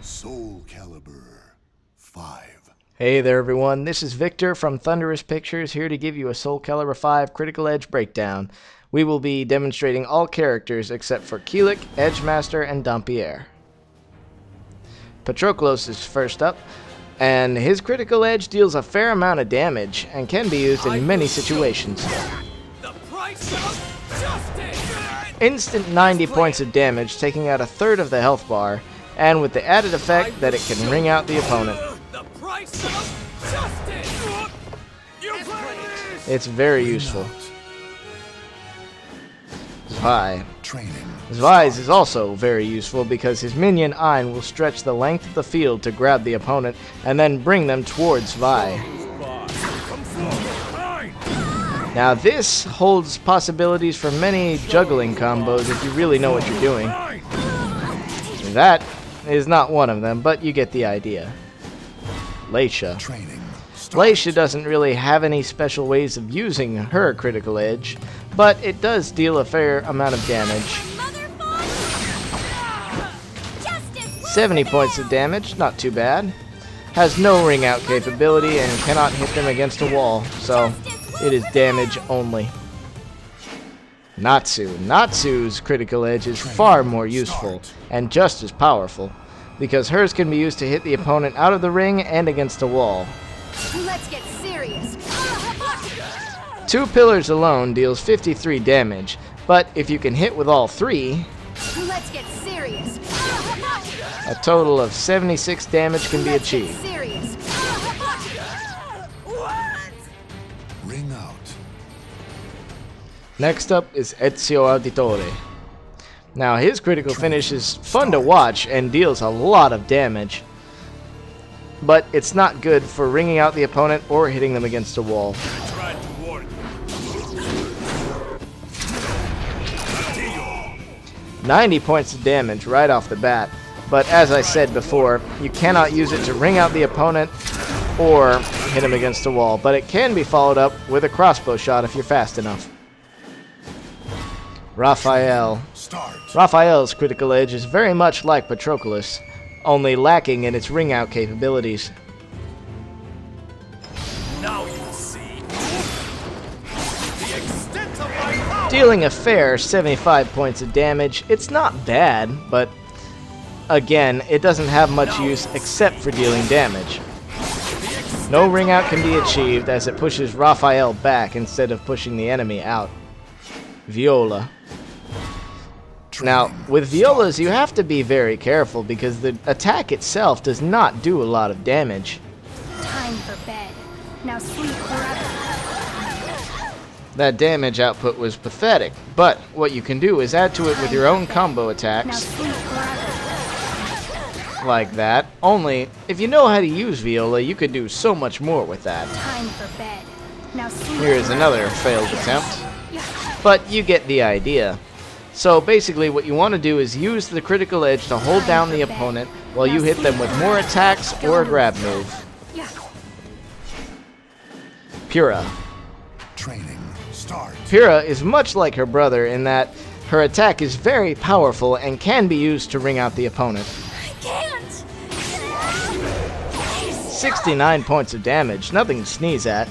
Soul Calibur V. Hey there everyone, this is Victor from Thunderous Pictures here to give you a Soul Calibur V Critical Edge breakdown. We will be demonstrating all characters except for Kilik, Edgemaster, and Dampierre. Patroklos is first up, and his critical edge deals a fair amount of damage and can be used in many situations. Instant 90 points of damage, taking out a third of the health bar, and with the added effect that it can ring out the opponent. It's very useful. Z.w.e.i. Z.w.e.i.'s is also very useful because his minion Aeon will stretch the length of the field to grab the opponent and then bring them towards Z.w.e.i. Now this holds possibilities for many juggling combos if you really know what you're doing. That is not one of them, but you get the idea. Leixia. Leixia doesn't really have any special ways of using her critical edge, but it does deal a fair amount of damage. 70 points of damage, not too bad. Has no ring out capability and cannot hit them against a wall, so it is damage only. Natsu. Natsu's critical edge is far more useful and just as powerful, because hers can be used to hit the opponent out of the ring and against a wall. Let's get serious. 2 pillars alone deals 53 damage, but if you can hit with all 3, Let's get serious. a total of 76 damage can be achieved. Ring out. Next up is Ezio Auditore. Now his critical finish is fun to watch and deals a lot of damage, but it's not good for ringing out the opponent or hitting them against a wall. 90 points of damage right off the bat, but as I said before, you cannot use it to ring out the opponent or hit him against a wall, but it can be followed up with a crossbow shot if you're fast enough. Raphael. Raphael's critical edge is very much like Patroklos, only lacking in its ring out capabilities. Now you see the extent of my power. Dealing a fair 75 points of damage, it's not bad, but again, it doesn't have much use except for dealing damage. No ring out can be achieved as it pushes Raphael back instead of pushing the enemy out. Viola. Now, with Violas, you have to be very careful because the attack itself does not do a lot of damage. Time for bed. Now sleep forever. That damage output was pathetic, but what you can do is add to it with your own combo Now attacks, sleep forever. like that. Only, if you know how to use Viola, you could do so much more with that. Time for bed. Now sleep Here is forever. another failed attempt, but you get the idea. So basically what you want to do is use the critical edge to hold down the opponent while you hit them with more attacks or a grab move. Pyrrha. Training start. Pyrrha is much like her brother in that her attack is very powerful and can be used to ring out the opponent. I can't. 69 points of damage, nothing to sneeze at,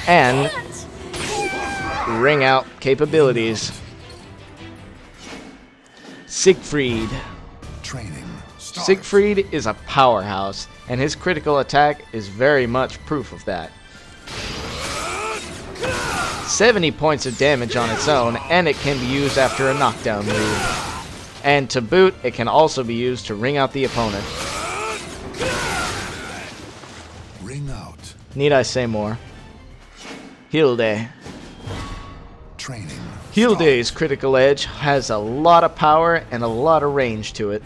and ring out capabilities. Siegfried. Training start. Siegfried is a powerhouse, and his critical attack is very much proof of that. 70 points of damage on its own, and it can be used after a knockdown move. And to boot, it can also be used to ring out the opponent. Ring out. Need I say more? Hilde. Training. Hilde's critical edge has a lot of power and a lot of range to it.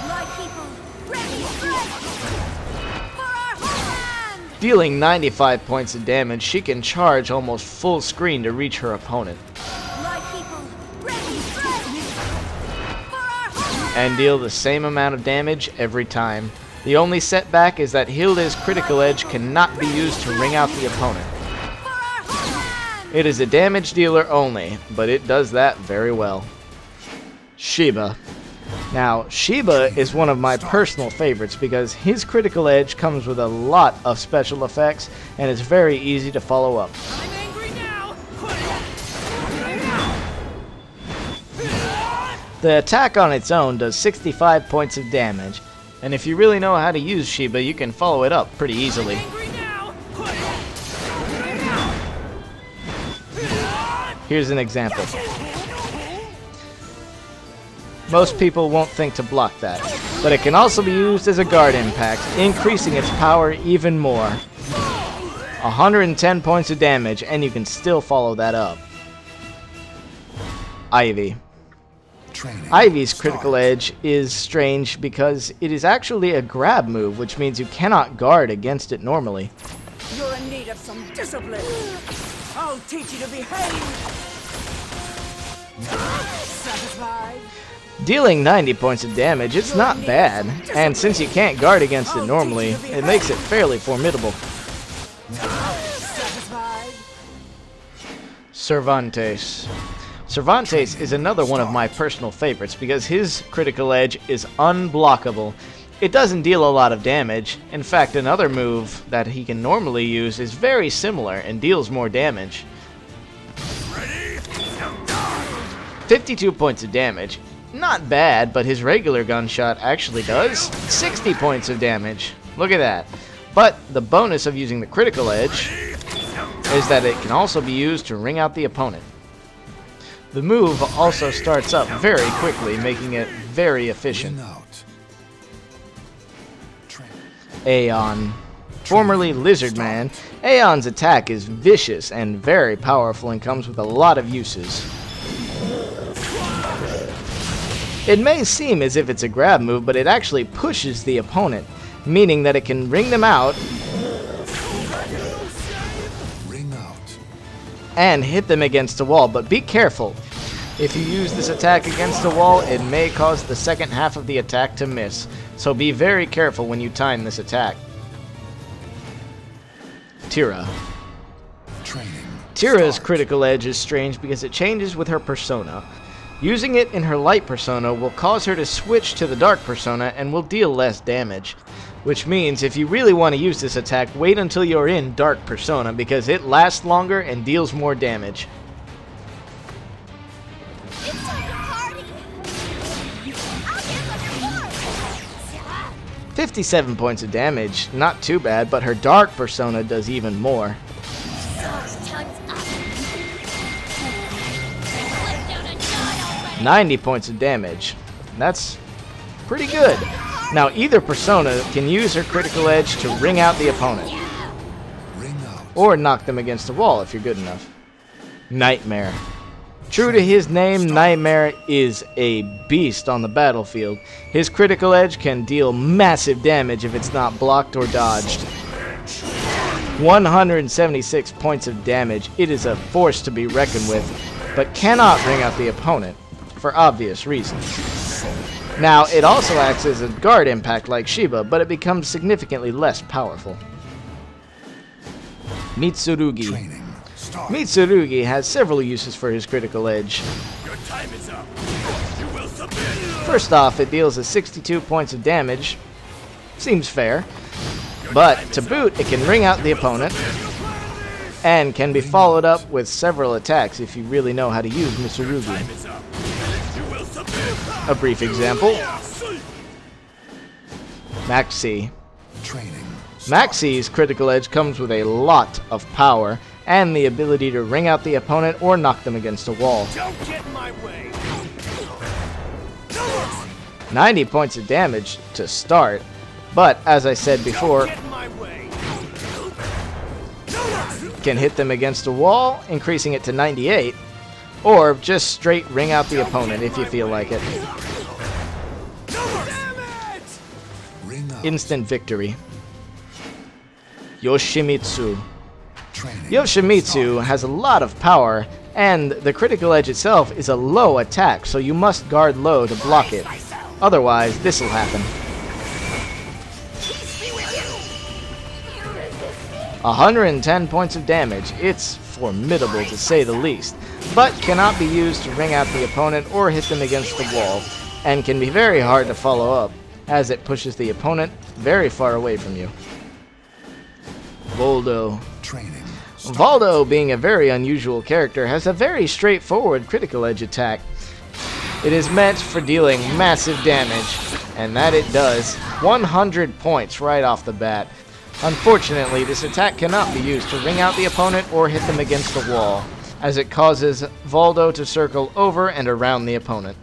My people, ready, for our homeland! Dealing 95 points of damage, she can charge almost full screen to reach her opponent. My people, ready, for our homeland! And deal the same amount of damage every time. The only setback is that Hilde's critical edge cannot be used to ring out the opponent. It is a damage dealer only, but it does that very well. Xiba. Now, Xiba is one of my personal favorites because his critical edge comes with a lot of special effects and it's very easy to follow up. I'm angry now. The attack on its own does 65 points of damage, and if you really know how to use Xiba, you can follow it up pretty easily. Angry now. Here's an example. Most people won't think to block that, but it can also be used as a guard impact, increasing its power even more. 110 points of damage, and you can still follow that up. Ivy. Ivy's critical edge is strange because it is actually a grab move, which means you cannot guard against it normally. You're in need of some discipline. I'll teach you to behave. Satisfied? Dealing 90 points of damage, it's not bad, and since you can't guard against it normally, it makes it fairly formidable. Satisfied? Cervantes. Cervantes is another one of my personal favorites because his critical edge is unblockable. It doesn't deal a lot of damage. In fact, another move that he can normally use is very similar and deals more damage. 52 points of damage. Not bad, but his regular gunshot actually does 60 points of damage. Look at that. But the bonus of using the critical edge is that it can also be used to ring out the opponent. The move also starts up very quickly, making it very efficient. Aeon. Formerly Lizard Man, Aeon's attack is vicious and very powerful and comes with a lot of uses. It may seem as if it's a grab move, but it actually pushes the opponent, meaning that it can ring them out and hit them against a wall, but be careful. If you use this attack against a wall, it may cause the second half of the attack to miss, so be very careful when you time this attack. Tira. Tira's critical edge is strange because it changes with her persona. Using it in her light persona will cause her to switch to the dark persona and will deal less damage. Which means if you really want to use this attack, wait until you're in dark persona because it lasts longer and deals more damage. It's time to party! I'll get what you want! 57 points of damage, not too bad, but her dark persona does even more. Time's up! 90 points of damage. That's pretty good. Now either persona can use her critical edge to ring out the opponent. Or knock them against the wall if you're good enough. Nightmare. True to his name, Nightmare is a beast on the battlefield. His critical edge can deal massive damage if it's not blocked or dodged. 176 points of damage. It is a force to be reckoned with, but cannot ring out the opponent, for obvious reasons. Now, it also acts as a guard impact like Xiba, but it becomes significantly less powerful. Mitsurugi. Mitsurugi has several uses for his critical edge. Your time is up. You will submit. First off, it deals 62 points of damage. Seems fair. But, to boot, it can ring out the opponent, and can be followed up with several attacks if you really know how to use Mitsurugi. A brief example. Maxi. Maxi's critical edge comes with a lot of power and the ability to ring out the opponent or knock them against a wall. Don't get in my way. 90 points of damage to start, but as I said before, Get in my way. can hit them against a wall, increasing it to 98, or just straight ring out the opponent if you feel like it. Instant victory. Yoshimitsu. Yoshimitsu has a lot of power, and the critical edge itself is a low attack, so you must guard low to block it. Otherwise, this'll happen. 110 points of damage. It's formidable to say the least, but cannot be used to ring out the opponent or hit them against the wall, and can be very hard to follow up, as it pushes the opponent very far away from you. Voldo. Training. Voldo, being a very unusual character, has a very straightforward critical edge attack. It is meant for dealing massive damage, and that it does. 100 points right off the bat. Unfortunately, this attack cannot be used to ring out the opponent or hit them against the wall, as it causes Voldo to circle over and around the opponent.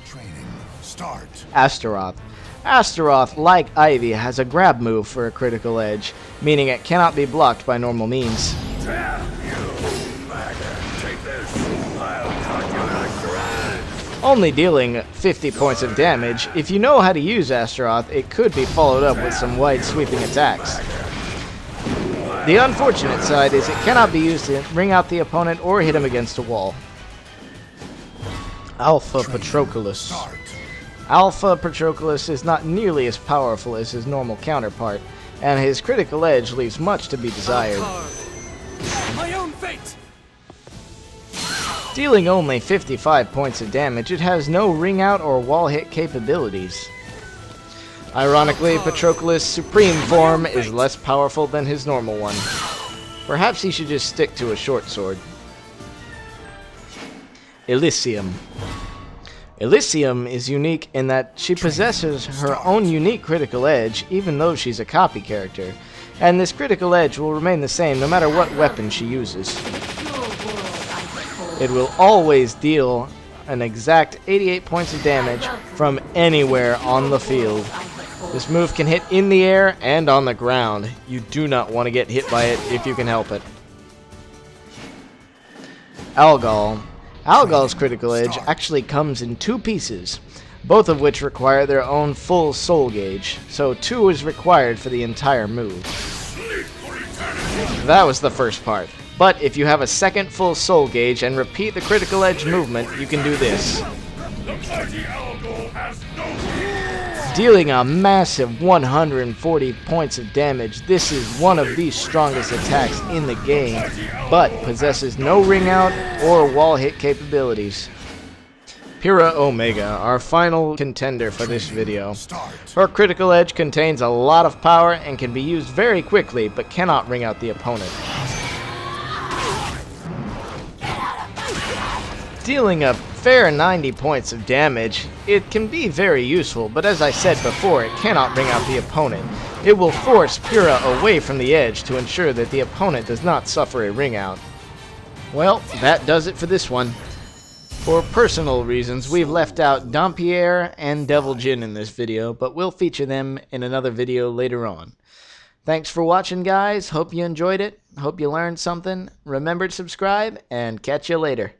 Training. Start. Astaroth. Astaroth, like Ivy, has a grab move for a critical edge, meaning it cannot be blocked by normal means. Damn you, maggot. Take this. I'll cut you like grass. Only dealing 50 points of damage, if you know how to use Astaroth, it could be followed up with some wide sweeping attacks. The unfortunate side is it cannot be used to ring out the opponent or hit him against a wall. Alpha Patroklos. Start. Alpha Patroklos is not nearly as powerful as his normal counterpart, and his critical edge leaves much to be desired. My own fate! Dealing only 55 points of damage, it has no ring out or wall hit capabilities. Ironically, Patroklos' supreme form is less powerful than his normal one. Perhaps he should just stick to a short sword. Elysium. Elysium is unique in that she possesses her own unique critical edge, even though she's a copy character, and this critical edge will remain the same no matter what weapon she uses. It will always deal an exact 88 points of damage from anywhere on the field. This move can hit in the air and on the ground. You do not want to get hit by it if you can help it. Algol. Algol's critical edge actually comes in two pieces, both of which require their own full soul gauge, so 2 is required for the entire move. That was the first part. But if you have a second full soul gauge and repeat the critical edge movement, you can do this. Dealing a massive 140 points of damage, this is one of the strongest attacks in the game, but possesses no ring out or wall hit capabilities. Pyrrha Omega, our final contender for this video. Her critical edge contains a lot of power and can be used very quickly, but cannot ring out the opponent. Dealing a fair 90 points of damage, it can be very useful, but as I said before, it cannot ring out the opponent. It will force Pyrrha away from the edge to ensure that the opponent does not suffer a ring out. Well, that does it for this one. For personal reasons, we've left out Dampierre and Devil Jin in this video, but we'll feature them in another video later on. Thanks for watching, guys. Hope you enjoyed it. Hope you learned something. Remember to subscribe, and catch you later.